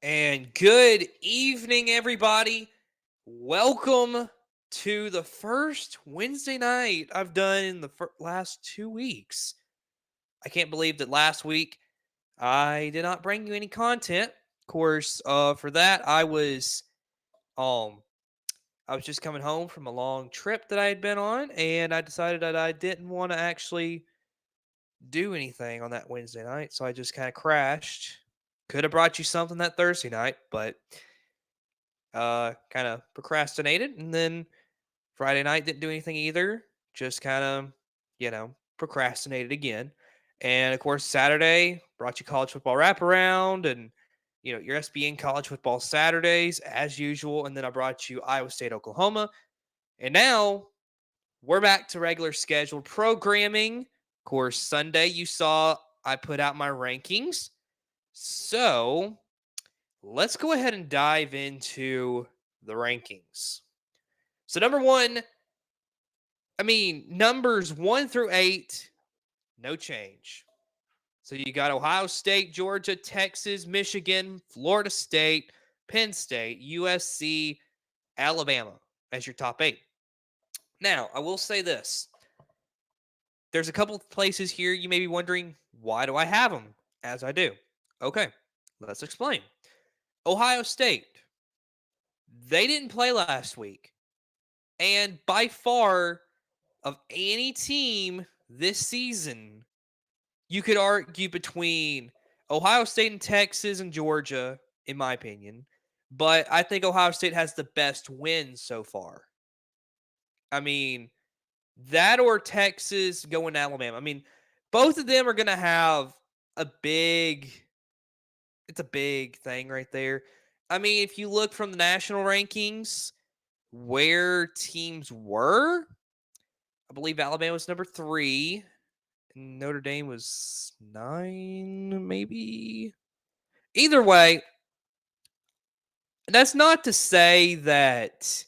And good evening, everybody. Welcome to the first Wednesday night I've done in the last 2 weeks. I can't believe that last week I did not bring you any content. Of course, for that um I was just coming home from a long trip that I had been on, and I decided that I didn't want to actually do anything on that Wednesday night, so I just kind of crashed. Could have brought you something that Thursday night, but kind of procrastinated, and then Friday night didn't do anything either. Just kind of, procrastinated again. And of course, Saturday brought you college football wraparound and your SBN college football Saturdays as usual. And then I brought you Iowa State, Oklahoma. And now we're back to regular scheduled programming. Of course, Sunday you saw I put out my rankings. So let's go ahead and dive into the rankings. So number one, numbers 1 through 8, no change. So you got Ohio State, Georgia, Texas, Michigan, Florida State, Penn State, USC, Alabama as your top 8. Now, I will say this. There's a couple of places here you may be wondering, why do I have them as I do? Okay, let's explain. Ohio State, they didn't play last week. And by far, of any team this season, you could argue between Ohio State and Texas and Georgia, in my opinion. But I think Ohio State has the best win so far. I mean, that or Texas going to Alabama. Both of them are going to have a big, it's a big thing right there. If you look from the national rankings, where teams were, I believe Alabama was number 3. Notre Dame was 9, maybe. Either way, that's not to say that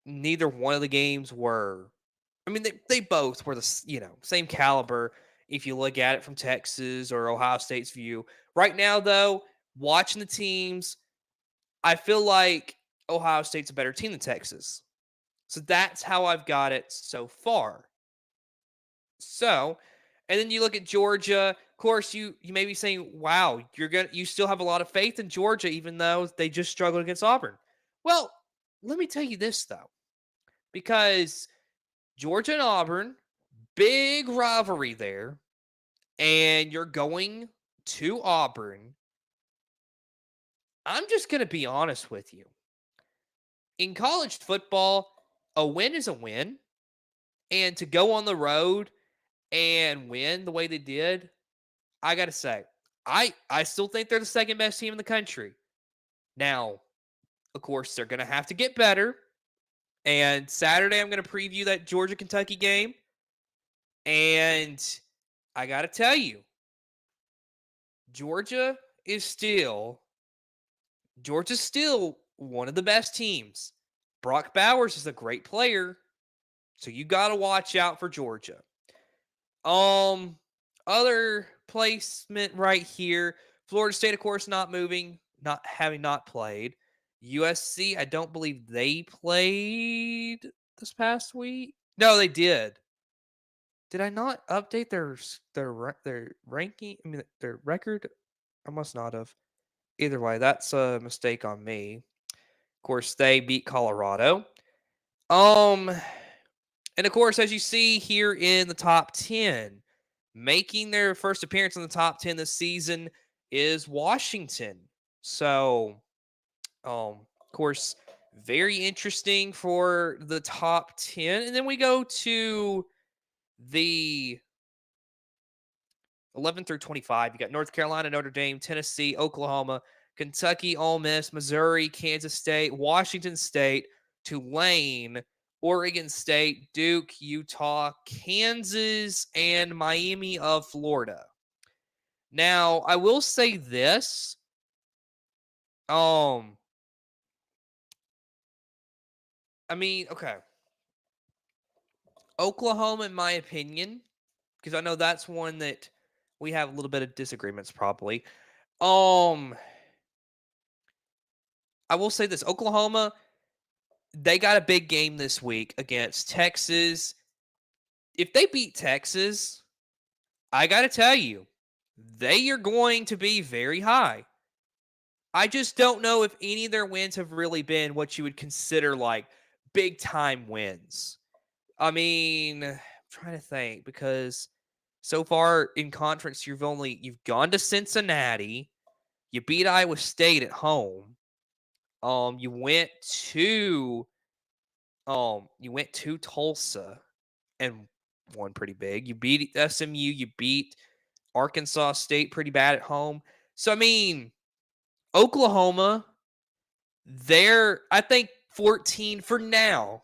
neither one of the games were. They both were same caliber if you look at it from Texas or Ohio State's view. Right now, though, watching the teams, I feel like Ohio State's a better team than Texas. So that's how I've got it so far. So, and then you look at Georgia. Of course, you may be saying, "Wow, you still have a lot of faith in Georgia, even though they just struggled against Auburn." Well, let me tell you this though, because Georgia and Auburn, big rivalry there, and you're going to Auburn. I'm just gonna be honest with you. In college football, a win is a win, and to go on the road and win the way they did, I gotta say, I still think they're the second best team in the country. Now, of course, they're gonna have to get better. And Saturday, I'm gonna preview that Georgia Kentucky game. And I gotta tell you, Georgia is still Georgia's still one of the best teams. Brock Bowers is a great player, so you gotta watch out for Georgia. Um, Other placement right here. Florida State, of course, not moving, not having not played. USC, I don't believe they played this past week. No, they did. Did I not update their ranking? Their record. I must not have. Either way, that's a mistake on me. Of course, they beat Colorado. Um, and of course, as you see here in the top 10, making their first appearance in the top 10 this season is Washington. So, of course, very interesting for the top 10. And then we go to the 11 through 25. You got North Carolina, Notre Dame, Tennessee, Oklahoma, Kentucky, Ole Miss, Missouri, Kansas State, Washington State, Tulane, Oregon State, Duke, Utah, Kansas, and Miami of Florida. Now, I will say this. Okay. Oklahoma, in my opinion, because I know that's one that we have a little bit of disagreements probably. I will say this, Oklahoma, they got a big game this week against Texas. If they beat Texas, I got to tell you, they are going to be very high. I just don't know if any of their wins have really been what you would consider like big time wins. I mean, I'm trying to think because so far in conference you've gone to Cincinnati, you beat Iowa State at home. You went to Tulsa and won pretty big. You beat SMU, you beat Arkansas State pretty bad at home. So I mean, Oklahoma, I think 14 for now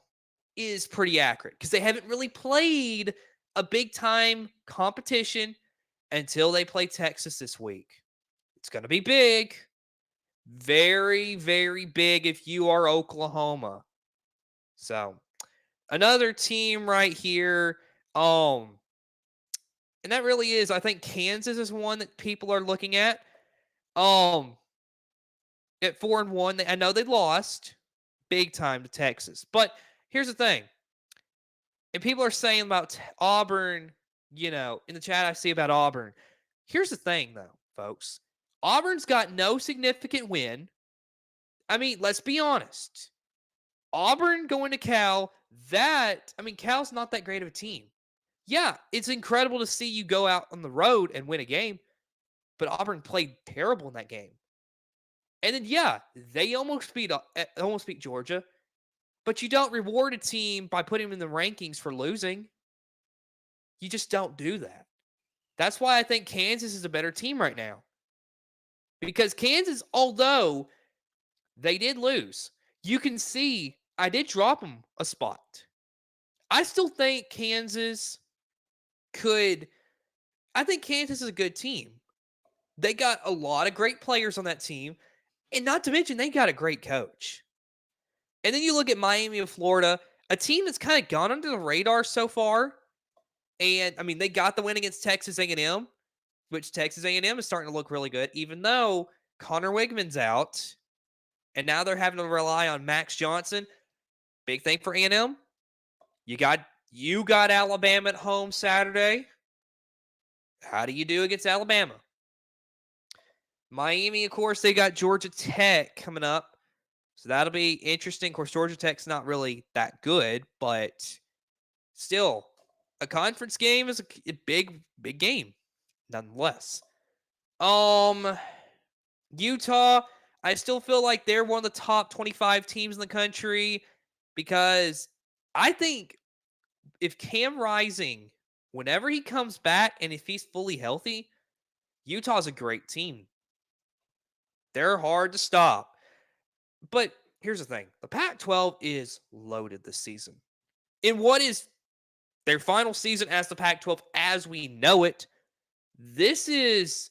is pretty accurate because they haven't really played a big time competition until they play Texas this week. It's going to be big. Very, very big if you are Oklahoma. So, another team right here. And that really is, I think Kansas is one that people are looking at. At 4-1, I know they lost big time to Texas. But here's the thing. And people are saying about Auburn, in the chat I see about Auburn. Here's the thing, though, folks. Auburn's got no significant win. I mean, let's be honest. Auburn going to Cal, Cal's not that great of a team. Yeah, it's incredible to see you go out on the road and win a game, but Auburn played terrible in that game. And then, yeah, they almost beat Georgia, but you don't reward a team by putting them in the rankings for losing. You just don't do that. That's why I think Kansas is a better team right now. Because Kansas, although they did lose, you can see I did drop them a spot. I still think Kansas I think Kansas is a good team. They got a lot of great players on that team. And not to mention, they got a great coach. And then you look at Miami of Florida, a team that's kind of gone under the radar so far. And, they got the win against Texas A&M, which Texas A&M is starting to look really good, even though Connor Wigman's out. And now they're having to rely on Max Johnson. Big thing for A&M. You got Alabama at home Saturday. How do you do against Alabama? Miami, of course, they got Georgia Tech coming up. So that'll be interesting. Of course, Georgia Tech's not really that good, but still, a conference game is a big, big game, nonetheless. Utah, I still feel like they're one of the top 25 teams in the country because I think if Cam Rising, whenever he comes back and if he's fully healthy, Utah's a great team. They're hard to stop. But here's the thing. The Pac-12 is loaded this season. In what is their final season as the Pac-12 as we know it, this is,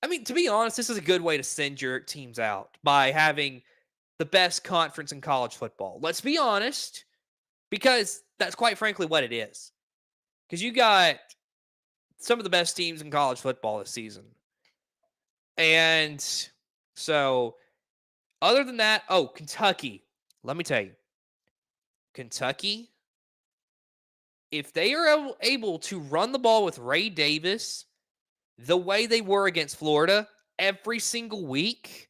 to be honest, this is a good way to send your teams out by having the best conference in college football. Let's be honest, because that's quite frankly what it is. Because you got some of the best teams in college football this season. And so, other than that, Kentucky. Let me tell you. Kentucky, if they are able to run the ball with Ray Davis the way they were against Florida every single week,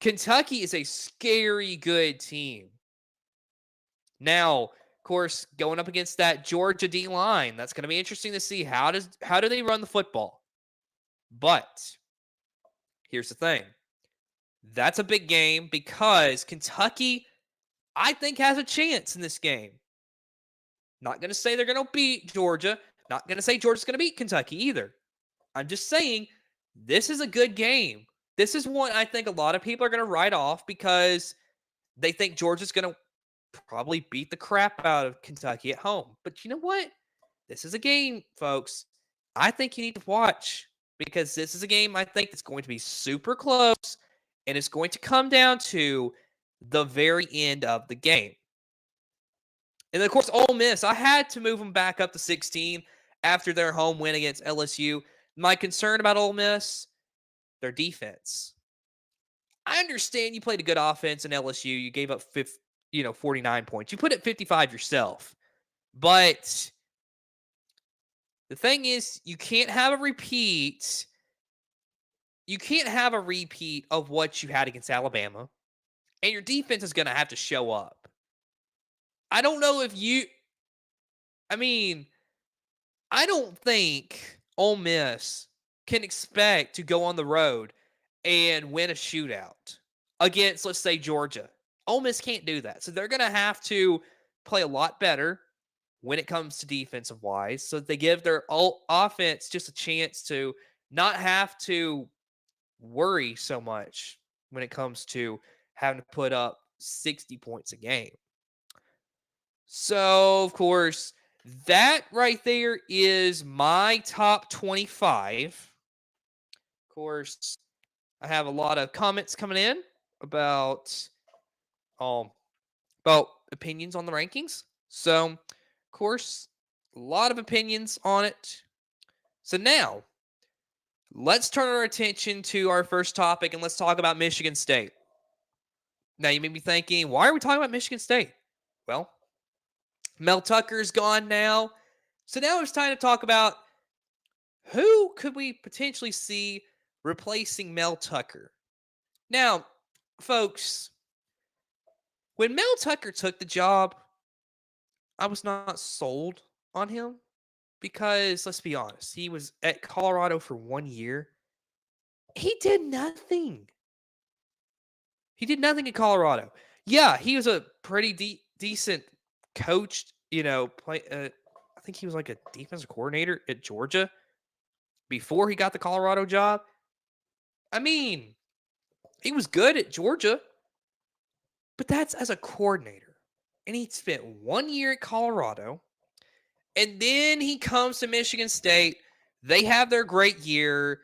Kentucky is a scary good team. Now, of course, going up against that Georgia D line, that's going to be interesting to see how do they run the football. But here's the thing. That's a big game because Kentucky, I think, has a chance in this game. Not going to say they're going to beat Georgia. Not going to say Georgia's going to beat Kentucky either. I'm just saying this is a good game. This is one I think a lot of people are going to write off because they think Georgia's going to probably beat the crap out of Kentucky at home. But you know what? This is a game, folks, I think you need to watch because this is a game I think that's going to be super close and it's going to come down to the very end of the game. And of course, Ole Miss, I had to move them back up to 16 after their home win against LSU. My concern about Ole Miss, their defense. I understand you played a good offense in LSU. You gave up 49 points. You put it 55 yourself. But the thing is, you can't have a repeat. You can't have a repeat of what you had against Alabama. And your defense is going to have to show up. I don't know if you. I mean, I don't think Ole Miss can expect to go on the road and win a shootout against, let's say, Georgia. Ole Miss can't do that. So they're going to have to play a lot better when it comes to defensive wise, so that they give their offense just a chance to not have to worry so much when it comes to having to put up 60 points a game. So, of course, that right there is my top 25. Of course, I have a lot of comments coming in about opinions on the rankings. So, of course, a lot of opinions on it. So now, let's turn our attention to our first topic and let's talk about Michigan State. Now, you may be thinking, why are we talking about Michigan State? Well, Mel Tucker's gone now. So now it's time to talk about who could we potentially see replacing Mel Tucker. Now, folks, when Mel Tucker took the job, I was not sold on him because, let's be honest, he was at Colorado for 1 year. He did nothing. He did nothing in Colorado. Yeah, he was a pretty decent coach, I think he was like a defensive coordinator at Georgia before he got the Colorado job. I mean, he was good at Georgia, but that's as a coordinator. And he spent 1 year at Colorado, and then he comes to Michigan State. They have their great year,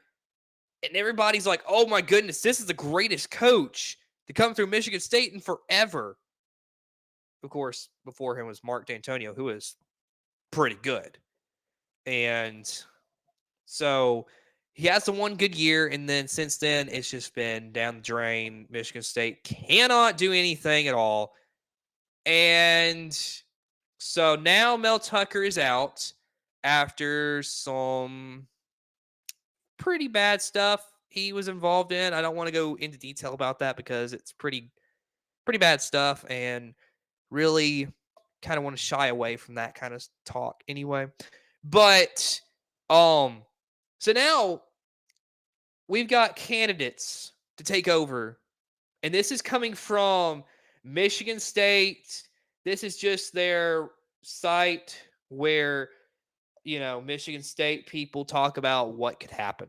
and everybody's like, oh my goodness, this is the greatest coach to come through Michigan State in forever. Of course, before him was Mark D'Antonio, who was pretty good. And so he has the one good year, and then since then, it's just been down the drain. Michigan State cannot do anything at all. And so now Mel Tucker is out after some pretty bad stuff he was involved in. I don't want to go into detail about that because it's pretty bad stuff, and really kind of want to shy away from that kind of talk anyway. But so now we've got candidates to take over, and this is coming from Michigan State. This is just their site where, Michigan State people talk about what could happen.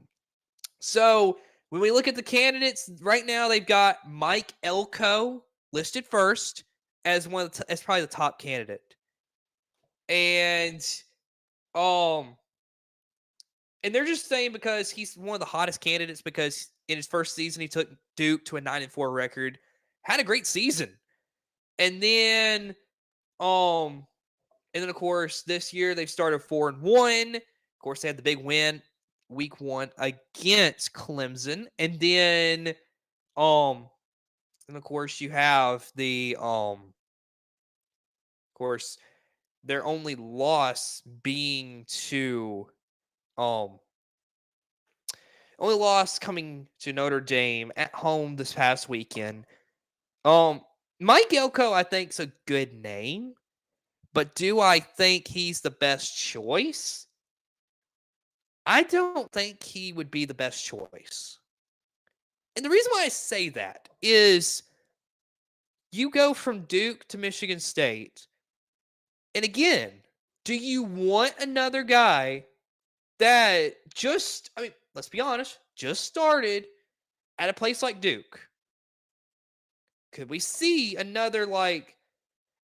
So when we look at the candidates right now, they've got Mike Elko listed first as as probably the top candidate. And they're just saying because he's one of the hottest candidates because in his first season he took Duke to a 9-4 record, had a great season. And then of course this year they've started 4-1. Of course they had the big win week 1 against Clemson. And then of course you have the of course their only loss being to only loss coming to Notre Dame at home this past weekend. Mike Elko, I think, is a good name, but do I think he's the best choice? I don't think he would be the best choice. And the reason why I say that is you go from Duke to Michigan State, and again, do you want another guy that let's be honest, just started at a place like Duke? Could we see another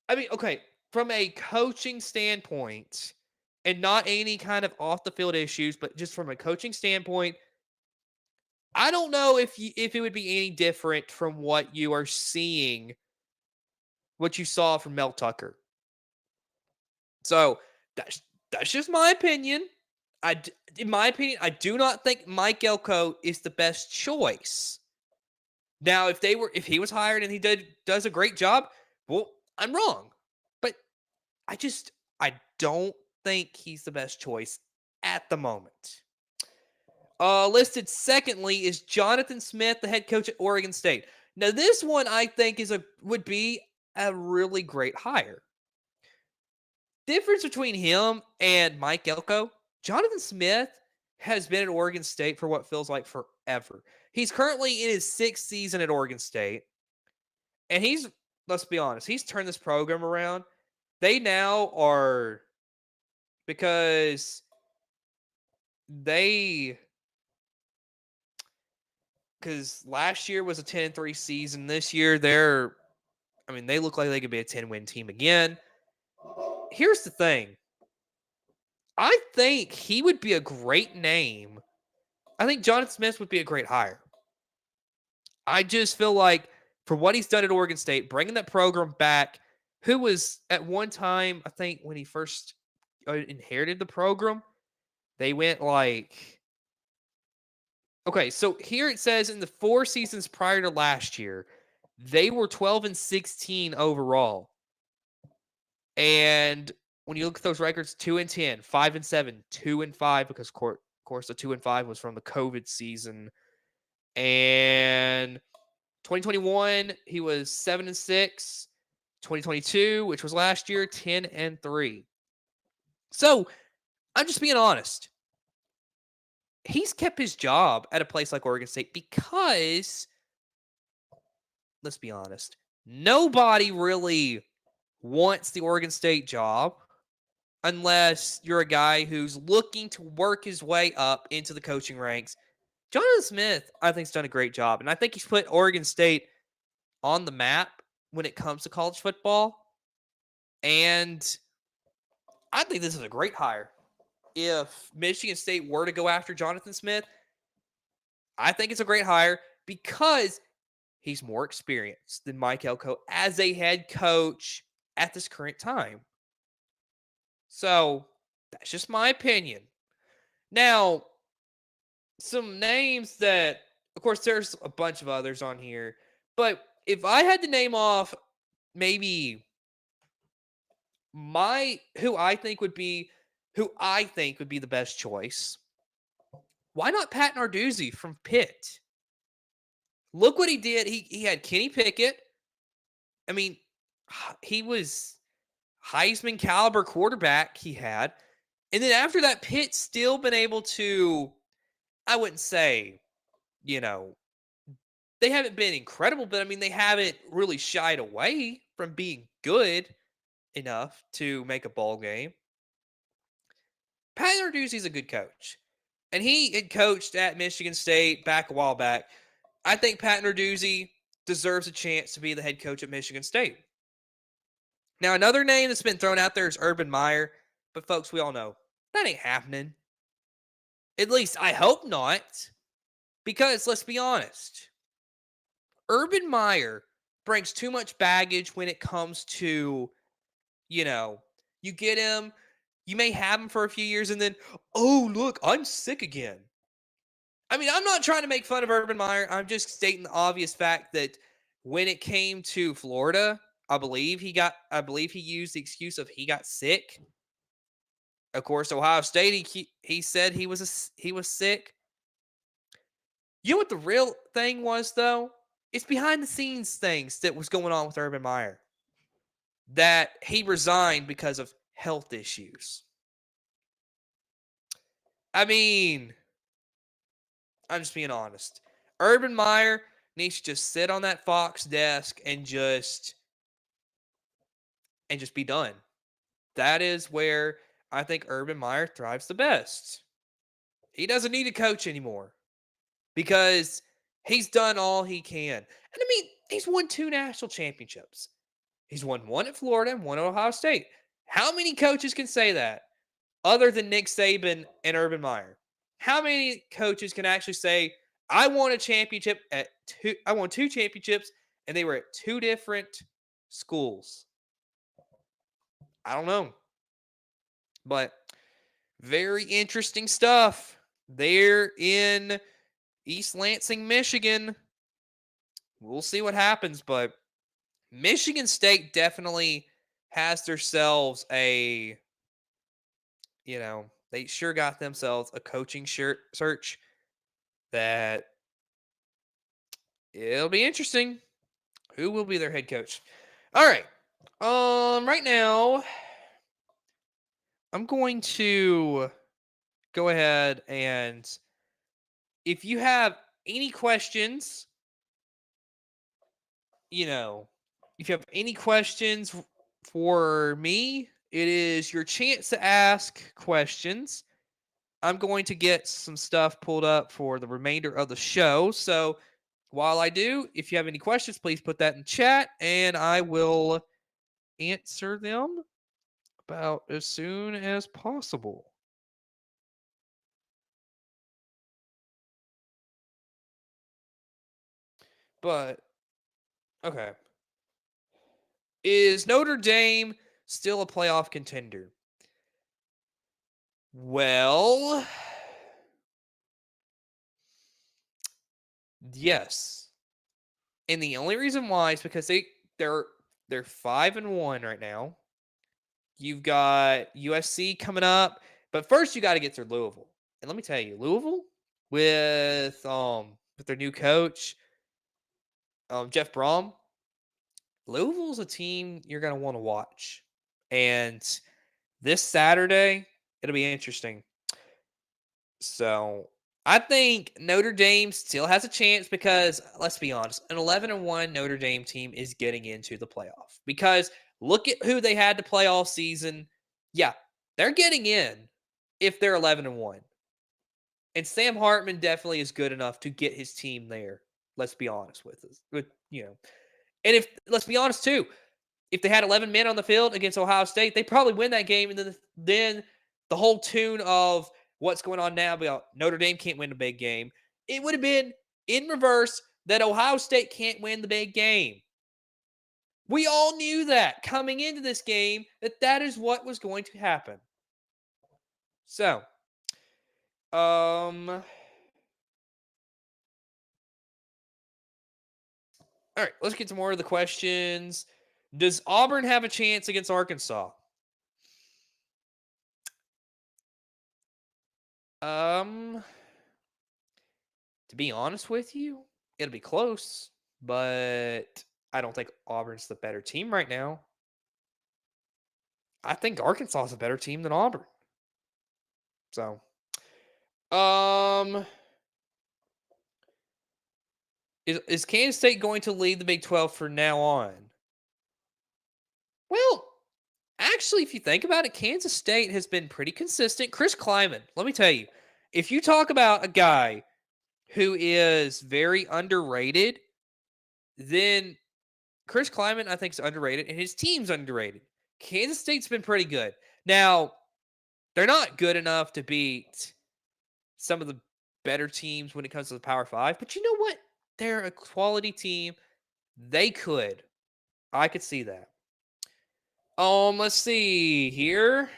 okay, from a coaching standpoint, and not any kind of off the field issues, but just from a coaching standpoint, I don't know if it would be any different from what you are seeing, what you saw from Mel Tucker. So that's just my opinion. In my opinion, I do not think Mike Elko is the best choice. Now, if he was hired and he does a great job, well, I'm wrong. But I don't think he's the best choice at the moment. Listed secondly is Jonathan Smith, the head coach at Oregon State. Now, this one I think would be a really great hire. Difference between him and Mike Elko, Jonathan Smith has been at Oregon State for what feels like forever. He's currently in his 6th season at Oregon State, and let's be honest, he's turned this program around. They now are, because last year was a 10-3 season. This year they look like they could be a 10-win team again. Here's the thing. I think he would be a great name. I think Jonathan Smith would be a great hire. I just feel like for what he's done at Oregon State, bringing that program back, who was at one time, I think when he first inherited the program, they went okay, so here it says in the 4 seasons prior to last year, they were 12-16 overall. And when you look at those records, 2-10, 5-7, 2-5, because of course the 2-5 was from the COVID season. And 2021, he was 7-6. 2022, which was last year, 10-3. So I'm just being honest. He's kept his job at a place like Oregon State because, let's be honest, nobody really wants the Oregon State job unless you're a guy who's looking to work his way up into the coaching ranks. Jonathan Smith, I think, has done a great job, and I think he's put Oregon State on the map when it comes to college football, and I think this is a great hire. If Michigan State were to go after Jonathan Smith, I think it's a great hire because he's more experienced than Mike Elko as a head coach at this current time. So that's just my opinion. Now, some names that, of course, there's a bunch of others on here, but if I had to name off maybe who I think would be the best choice, why not Pat Narduzzi from Pitt? Look what he did. He had Kenny Pickett. I mean, he was Heisman caliber quarterback he had. And then after that, Pitt's still been able to, I wouldn't say, they haven't been incredible, but I mean, they haven't really shied away from being good enough to make a bowl game. Pat Narduzzi's a good coach. And he had coached at Michigan State back a while back. I think Pat Narduzzi deserves a chance to be the head coach at Michigan State. Now, another name that's been thrown out there is Urban Meyer. But, folks, we all know that ain't happening. At least, I hope not. Because, let's be honest, Urban Meyer brings too much baggage when it comes to, you get him, you may have him for a few years, and then, oh, look, I'm sick again. I mean, I'm not trying to make fun of Urban Meyer. I'm just stating the obvious fact that when it came to Florida, I believe he used the excuse of he got sick. Of course, Ohio State, he said he was sick. You know what the real thing was, though? It's behind the scenes things that was going on with Urban Meyer. That he resigned because of health issues. I mean, I'm just being honest. Urban Meyer needs to just sit on that Fox desk and just be done. That is where I think Urban Meyer thrives the best. He doesn't need to coach anymore because he's done all he can. And I mean, he's won 2 national championships. He's won 1 at Florida and 1 at Ohio State. How many coaches can say that other than Nick Saban and Urban Meyer? How many coaches can actually say, I won a championship I won 2 championships and they were at 2 different schools? I don't know. But very interesting stuff there in East Lansing, Michigan. we'll see what happens. But Michigan State definitely has themselves a, they sure got themselves a coaching search that it'll be interesting. Who will be their head coach? All right. Right now, I'm going to go ahead and if you have any questions, if you have any questions for me, it is your chance to ask questions. I'm going to get some stuff pulled up for the remainder of the show. So while I do, if you have any questions, please put that in chat and I will answer them about as soon as possible. But, okay. Is Notre Dame still a playoff contender? Well, yes. And the only reason why is because they're 5-1 right now. You've got USC coming up, but first you got to get through Louisville. And let me tell you, Louisville with their new coach, Jeff Brom, Louisville's a team you're going to want to watch. And this Saturday, it'll be interesting. So I think Notre Dame still has a chance because let's be honest, an 11-1 Notre Dame team is getting into the playoff because look at who they had to play all season. Yeah, they're getting in if they're 11-1. And Sam Hartman definitely is good enough to get his team there. Let's be honest with us. And if let's be honest too, if they had 11 men on the field against Ohio State, they probably win that game. And then the whole tune of what's going on now about Notre Dame can't win a big game, it would have been in reverse that Ohio State can't win the big game. We all knew that coming into this game that is what was going to happen. So, all right, let's get to more of the questions. Does Auburn have a chance against Arkansas? To be honest with you, it'll be close, but I don't think Auburn's the better team right now. I think Arkansas is a better team than Auburn. So, is Kansas State going to lead the Big 12 from now on? Well, actually, if you think about it, Kansas State has been pretty consistent. Chris Klieman, let me tell you, if you talk about a guy who is very underrated, then Chris Klieman, I think, is underrated, and his team's underrated. Kansas State's been pretty good. Now, they're not good enough to beat some of the better teams when it comes to the Power 5, but you know what? They're a quality team. They could. I could see that. Let's see here.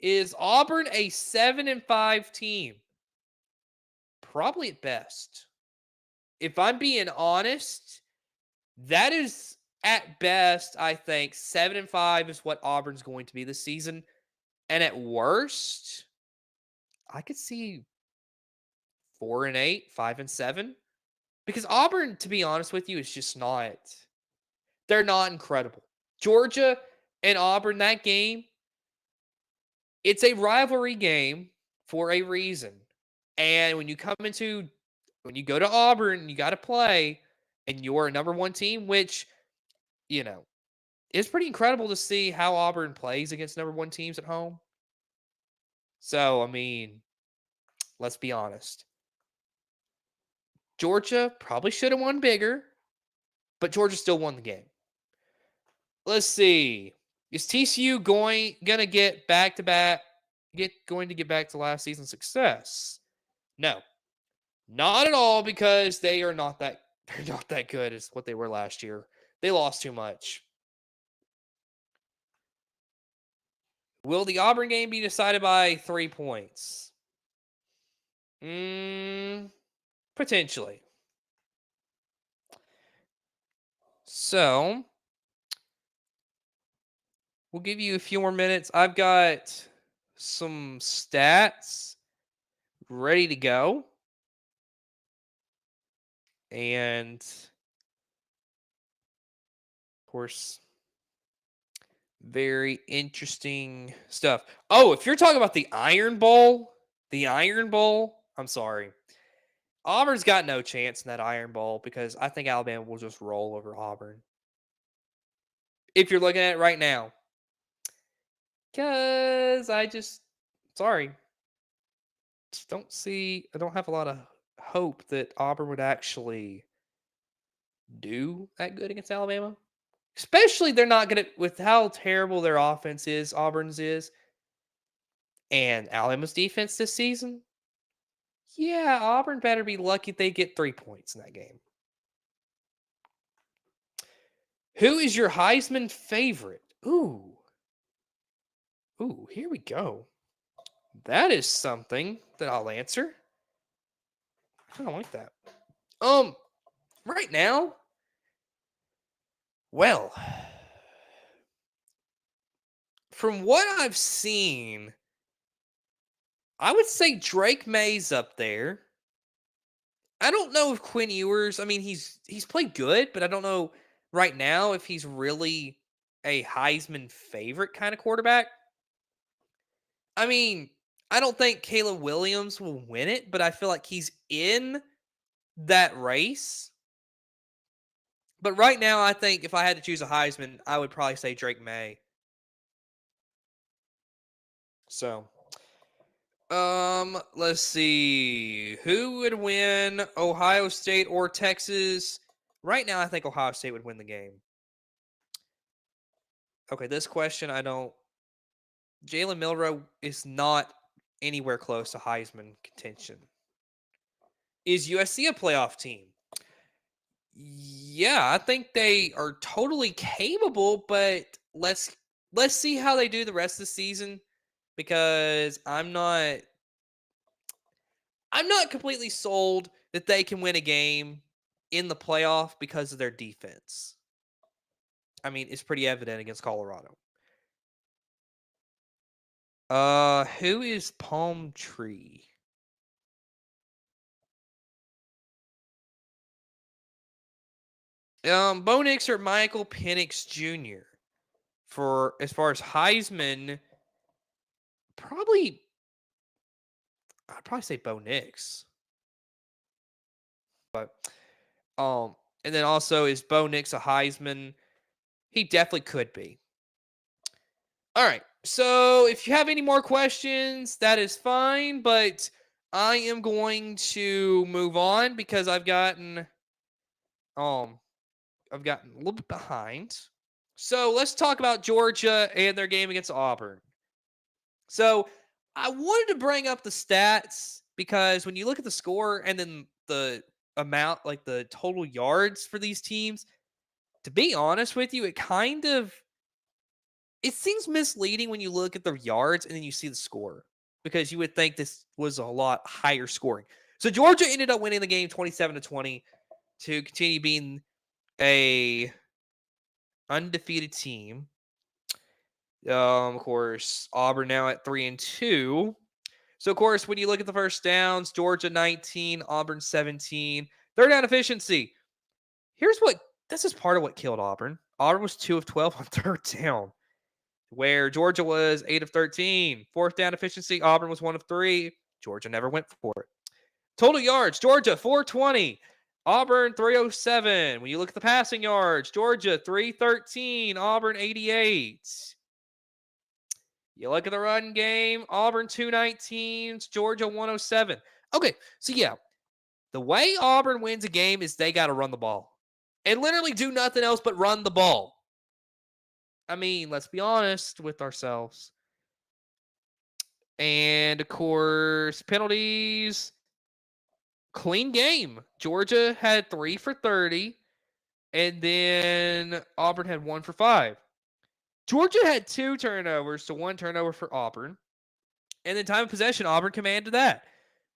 Is Auburn a 7-5 team? Probably at best. If I'm being honest, that is at best, I think 7-5 is what Auburn's going to be this season. And at worst, I could see 4-8, 5-7. Because Auburn, to be honest with you, is just not. They're not incredible. Georgia and Auburn, that game, it's a rivalry game for a reason. And when you go to Auburn, you got to play, and you're a number one team, which, it's pretty incredible to see how Auburn plays against number one teams at home. So, I mean, let's be honest. Georgia probably should have won bigger, but Georgia still won the game. Let's see. Is TCU going to get back to last season's success? No. Not at all, because they're not that good as what they were last year. They lost too much. Will the Auburn game be decided by 3 points? Potentially. So we'll give you a few more minutes. I've got some stats ready to go. And of course, very interesting stuff. Oh, if you're talking about the Iron Bowl, I'm sorry. Auburn's got no chance in that Iron Bowl because I think Alabama will just roll over Auburn. If you're looking at it right now, because sorry, just I don't have a lot of hope that Auburn would actually do that good against Alabama. Especially they're not going to, with how terrible their offense is, Auburn's is, and Alabama's defense this season. Yeah, Auburn better be lucky they get 3 points in that game. Who is your Heisman favorite? Ooh, here we go. That is something that I'll answer. I kind of like that. Right now, well, from what I've seen, I would say Drake May's up there. I don't know if Quinn Ewers. I mean, he's played good, but I don't know right now if he's really a Heisman favorite kind of quarterback. I mean, I don't think Caleb Williams will win it, but I feel like he's in that race. But right now, I think if I had to choose a Heisman, I would probably say Drake May. So, let's see. Who would win, Ohio State or Texas? Right now, I think Ohio State would win the game. Okay, this question I don't. Jalen Milroe is not anywhere close to Heisman contention. Is USC a playoff team? Yeah, I think they are totally capable, but let's see how they do the rest of the season because I'm not completely sold that they can win a game in the playoff because of their defense. I mean, it's pretty evident against Colorado. Who is Palm Tree? Bo Nix or Michael Penix Jr. For as far as Heisman, I'd probably say Bo Nix. But and then also is Bo Nix a Heisman? He definitely could be. All right. So if you have any more questions, that is fine, but I am going to move on because I've gotten a little bit behind. So let's talk about Georgia and their game against Auburn. So I wanted to bring up the stats because when you look at the score and then the amount, like the total yards for these teams, to be honest with you, it seems misleading when you look at the yards and then you see the score because you would think this was a lot higher scoring. So Georgia ended up winning the game 27-20 to continue being a undefeated team. Of course, Auburn now at 3-2. So of course, when you look at the first downs, Georgia 19, Auburn 17. Third down efficiency. This is part of what killed Auburn. Auburn was 2 of 12 on third down, where Georgia was 8 of 13. Fourth down efficiency, Auburn was 1 of 3. Georgia never went for it. Total yards, Georgia 420. Auburn 307. When you look at the passing yards, Georgia 313, Auburn 88. You look at the run game, Auburn 219, Georgia 107. Okay, so yeah, the way Auburn wins a game is they got to run the ball and literally do nothing else but run the ball. I mean, let's be honest with ourselves. And of course, penalties, clean game. Georgia had 3 for 30, and then Auburn had 1 for 5. Georgia had 2 turnovers to 1 turnover for Auburn. And then time of possession, Auburn commanded that.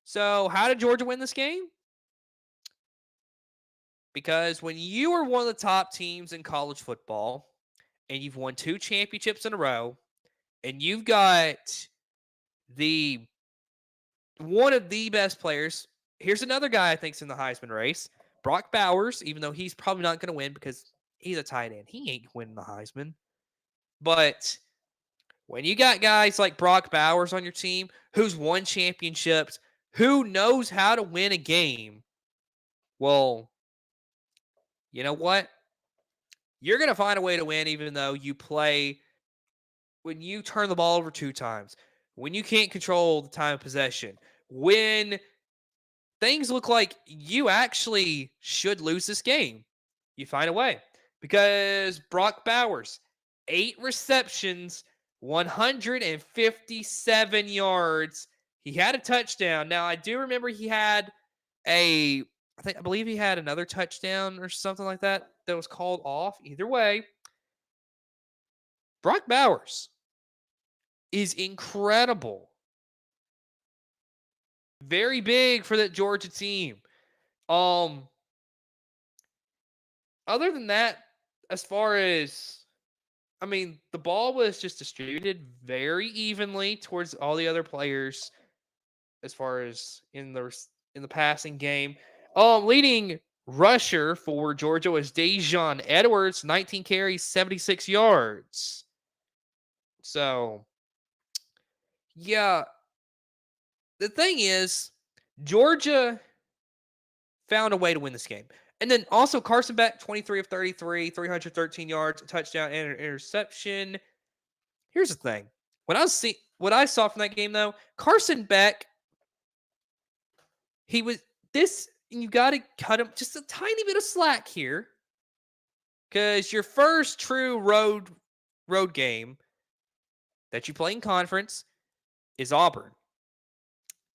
So how did Georgia win this game? Because when you are one of the top teams in college football and you've won 2 championships in a row and you've got the one of the best players. Here's another guy I think's in the Heisman race. Brock Bowers, even though he's probably not going to win because he's a tight end. He ain't winning the Heisman. But when you got guys like Brock Bowers on your team who's won championships, who knows how to win a game, well, you know what? You're going to find a way to win even though you play when you turn the ball over 2 times, when you can't control the time of possession, when things look like you actually should lose this game. You find a way because Brock Bowers, 8 receptions, 157 yards. He had a touchdown. Now, I do remember he had I believe he had another touchdown or something like that that was called off. Either way, Brock Bowers is incredible. Very big for that Georgia team. Other than that, as far as the ball was just distributed very evenly towards all the other players as far as in the passing game. Leading rusher for Georgia was Daijun Edwards, 19 carries, 76 yards. So, yeah, the thing is, Georgia found a way to win this game. And then also Carson Beck, 23 of 33, 313 yards, a touchdown and an interception. Here's the thing. What I saw from that game though, Carson Beck, you got to cut him just a tiny bit of slack here. Cuz your first true road game that you play in conference is Auburn.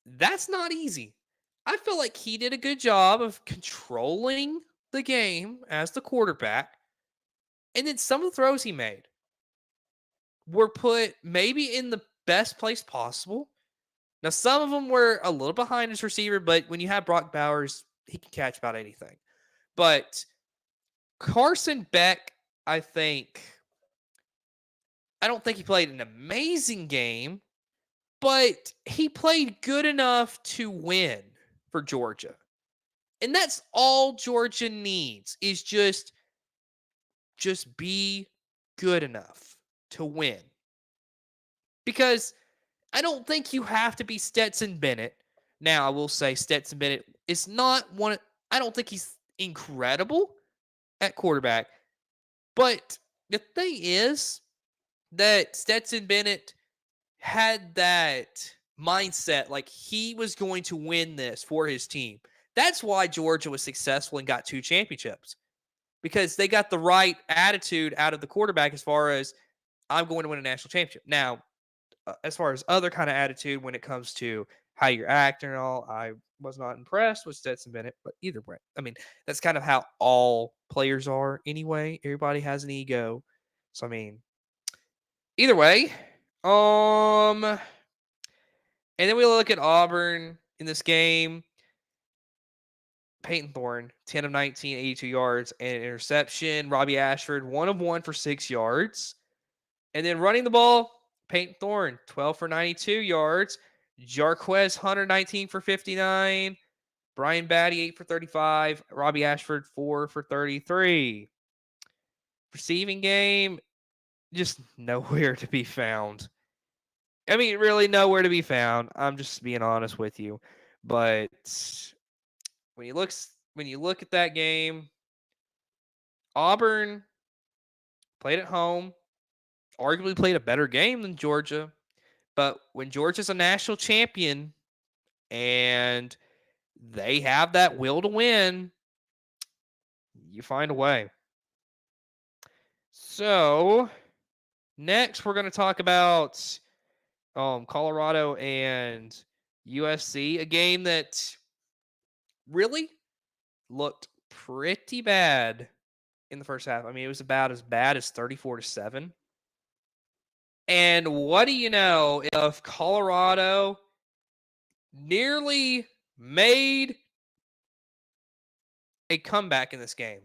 That's not easy. I feel like he did a good job of controlling the game as the quarterback. And then some of the throws he made were put maybe in the best place possible. Now, some of them were a little behind his receiver, but when you have Brock Bowers, he can catch about anything. But Carson Beck, I don't think he played an amazing game, but he played good enough to win for Georgia. And that's all Georgia needs is just be good enough to win. Because I don't think you have to be Stetson Bennett. Now, I will say Stetson Bennett is not one. I don't think he's incredible at quarterback. But the thing is that Stetson Bennett had that mindset like he was going to win this for his team. That's why Georgia was successful and got 2 championships. Because they got the right attitude out of the quarterback as far as I'm going to win a national championship. Now, as far as other kind of attitude when it comes to how you're acting and all, I was not impressed with Stetson Bennett. But either way, that's kind of how all players are anyway. Everybody has an ego. So, either way, and then we look at Auburn in this game. Peyton Thorne, 10 of 19, 82 yards, and an interception. Robbie Ashford, 1 of 1 for 6 yards. And then running the ball, Peyton Thorne, 12 for 92 yards. Jarquez Hunter, 19 for 59. Brian Batty, 8 for 35. Robbie Ashford, 4 for 33. Receiving game, just nowhere to be found. Really nowhere to be found. I'm just being honest with you. But when you look at that game, Auburn played at home, arguably played a better game than Georgia. But when Georgia's a national champion and they have that will to win, you find a way. So next we're going to talk about Colorado and USC, a game that really looked pretty bad in the first half. It was about as bad as 34-7. And what do you know, if Colorado nearly made a comeback in this game.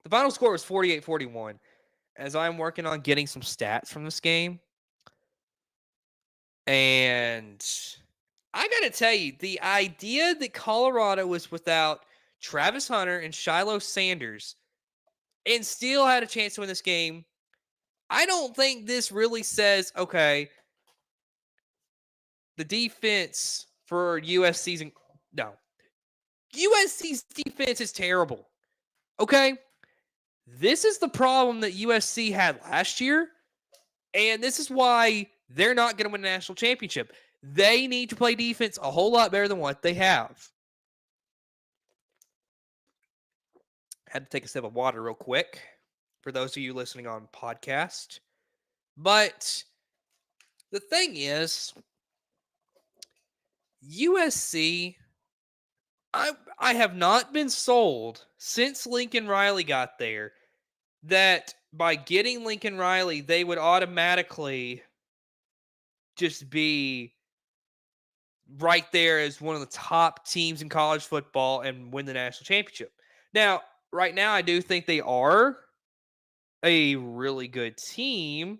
The final score was 48-41. As I'm working on getting some stats from this game. And I got to tell you, the idea that Colorado was without Travis Hunter and Shiloh Sanders and still had a chance to win this game, I don't think this really says, okay, the defense for USC's. No. USC's defense is terrible. Okay? This is the problem that USC had last year. And this is why they're not going to win a national championship. They need to play defense a whole lot better than what they have. Had to take a sip of water real quick for those of you listening on podcast. But the thing is, USC, I have not been sold since Lincoln Riley got there that by getting Lincoln Riley, they would automatically just be right there as one of the top teams in college football and win the national championship. Now, right now, I do think they are a really good team.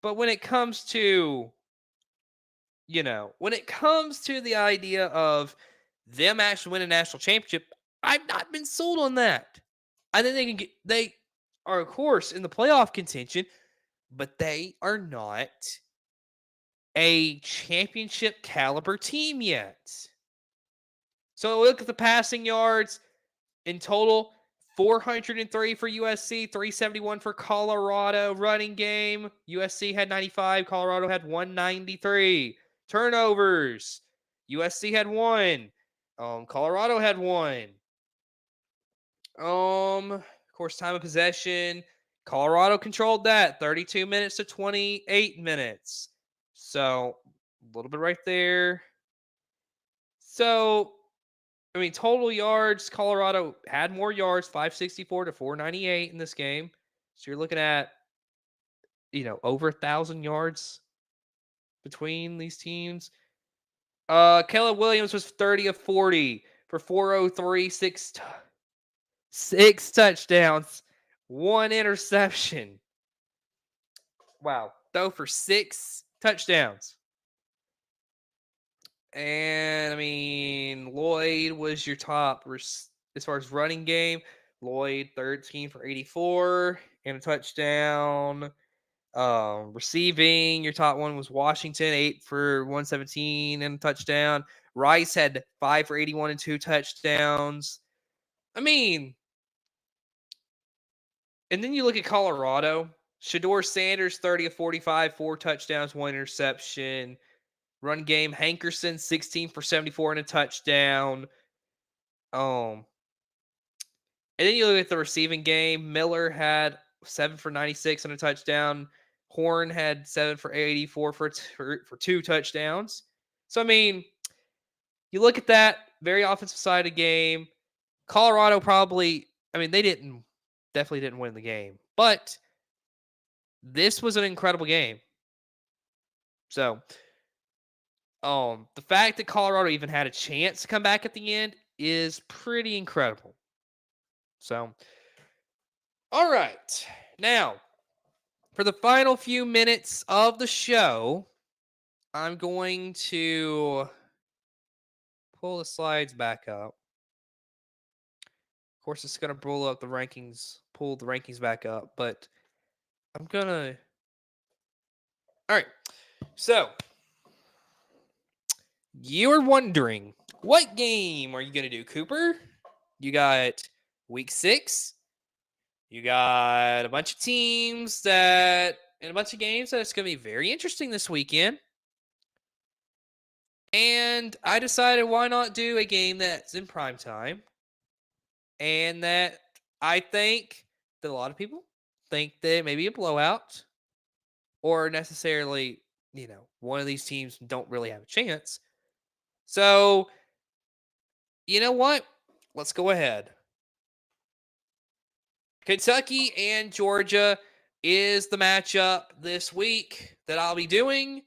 But when it comes to, when it comes to the idea of them actually winning a national championship, I've not been sold on that. I think they are, of course, in the playoff contention, but they are not a championship caliber team yet. So look at the passing yards in total. 403 for USC, 371 for Colorado. Running game, USC had 95, Colorado had 193. Turnovers, USC had 1, Colorado had 1. Of course, time of possession, Colorado controlled that, 32 minutes to 28 minutes. So, a little bit right there. So, total yards, Colorado had more yards, 564 to 498 in this game. So you're looking at, over 1,000 yards between these teams. Caleb Williams was 30 of 40 for 403, six touchdowns, 1 interception. Wow. Though for 6 touchdowns. And Lloyd was your top as far as running game. Lloyd 13 for 84 and a touchdown. Receiving, your top one was Washington, 8 for 117 and a touchdown. Rice had 5 for 81 and 2 touchdowns. And then you look at Colorado. Shedeur Sanders, 30 of 45, 4 touchdowns, 1 interception. Run game, Hankerson, 16 for 74 and a touchdown. And then you look at the receiving game. Miller had 7 for 96 and a touchdown. Horn had 7 for 84 for 2 touchdowns. So, you look at that, very offensive side of the game. Colorado probably, they definitely didn't win the game. But this was an incredible game. So, the fact that Colorado even had a chance to come back at the end is pretty incredible. So, all right. Now, for the final few minutes of the show, I'm going to pull the slides back up. Of course, it's going to pull the rankings back up, but I'm going to... All right. So, you're wondering, what game are you going to do, Cooper? You got week 6. You got a bunch of teams and a bunch of games that's going to be very interesting this weekend. And I decided, why not do a game that's in prime time and that I think that a lot of people think that maybe a blowout or necessarily, one of these teams don't really have a chance. So, you know what? Let's go ahead. Kentucky and Georgia is the matchup this week that I'll be doing.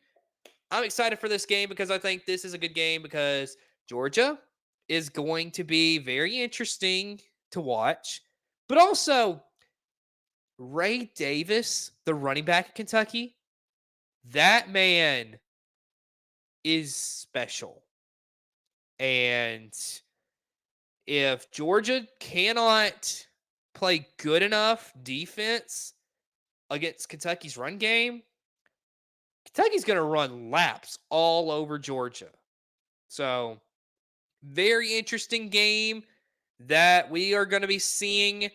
I'm excited for this game because I think this is a good game because Georgia is going to be very interesting to watch. But also, Ray Davis, the running back of Kentucky, that man is special. And if Georgia cannot play good enough defense against Kentucky's run game, Kentucky's going to run laps all over Georgia. So, very interesting game that we are going to be seeing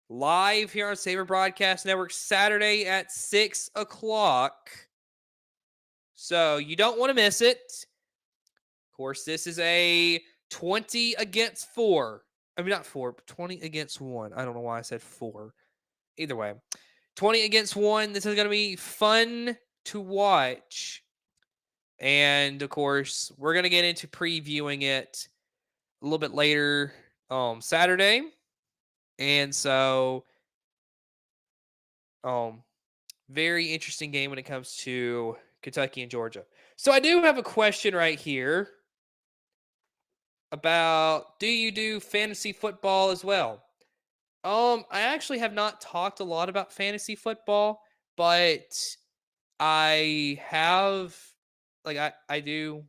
live here on Saber Broadcast Network Saturday at 6 o'clock. So, you don't want to miss it. Of course, this is a 20 against 4. I mean, not 4, but 20 against 1. I don't know why I said 4. Either way, 20 against 1. This is going to be fun to watch. And of course, we're going to get into previewing it a little bit later Saturday. And so very interesting game when it comes to Kentucky and Georgia. So I do have a question right here about, do you do fantasy football as well? I actually have not talked a lot about fantasy football, but I have, like, I do,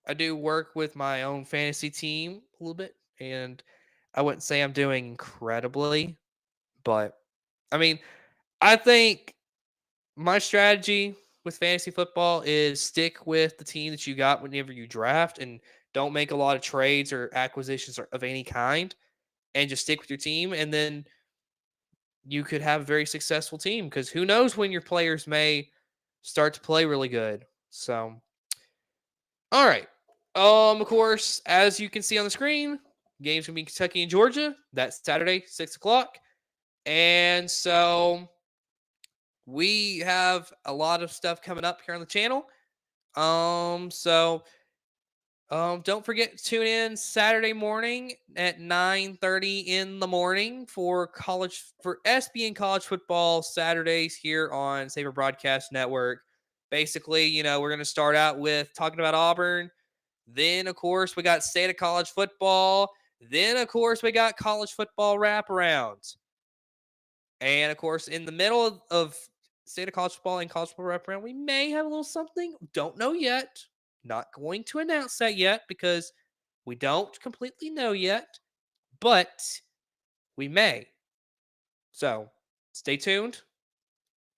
I do work with my own fantasy team a little bit, and I wouldn't say I'm doing incredibly, but I mean, I think my strategy with fantasy football is stick with the team that you got whenever you draft and don't make a lot of trades or acquisitions of any kind and just stick with your team. And then you could have a very successful team because who knows when your players may start to play really good. So, all right. Of course, as you can see on the screen, game's gonna be Kentucky and Georgia. That's Saturday, 6 o'clock. And so we have a lot of stuff coming up here on the channel. Don't forget to tune in Saturday morning at 9:30 in the morning for SBN college football Saturdays here on Saber Broadcast Network. Basically, we're going to start out with talking about Auburn. Then, of course, we got state of college football. Then, of course, we got college football wraparounds. And, of course, in the middle of state of college football and college football wraparound, we may have a little something. Don't know yet. Not going to announce that yet because we don't completely know yet, but we may. So stay tuned.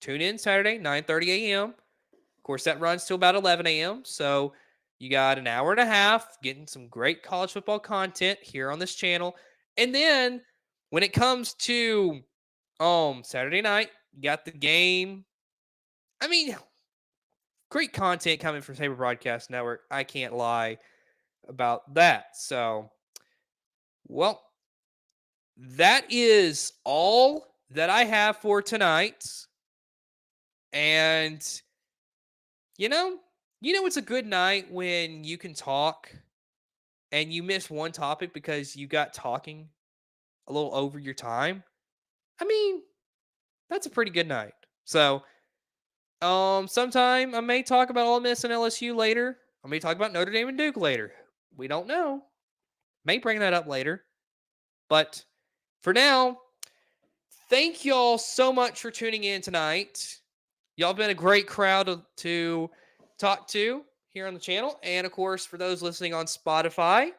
Tune in Saturday, 9:30 a.m. Of course, that runs till about 11 a.m. So you got an hour and a half getting some great college football content here on this channel. And then when it comes to Saturday night, you got the game. I mean, great content coming from Saber Broadcast Network. I can't lie about that. So, well, that is all that I have for tonight. And it's a good night when you can talk and you miss one topic because you got talking a little over your time. I mean, that's a pretty good night. So, sometime I may talk about Ole Miss and LSU later. I may talk about Notre Dame and Duke later. We don't know. May bring that up later. But for now, thank y'all so much for tuning in tonight. Y'all been a great crowd to talk to here on the channel. And of course, for those listening on Spotify,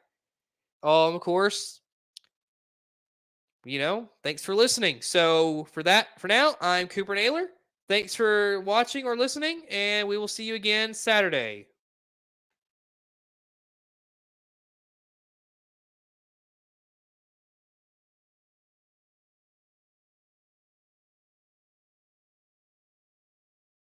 of course, thanks for listening. So for now, I'm Cooper Naylor. Thanks for watching or listening, and we will see you again Saturday.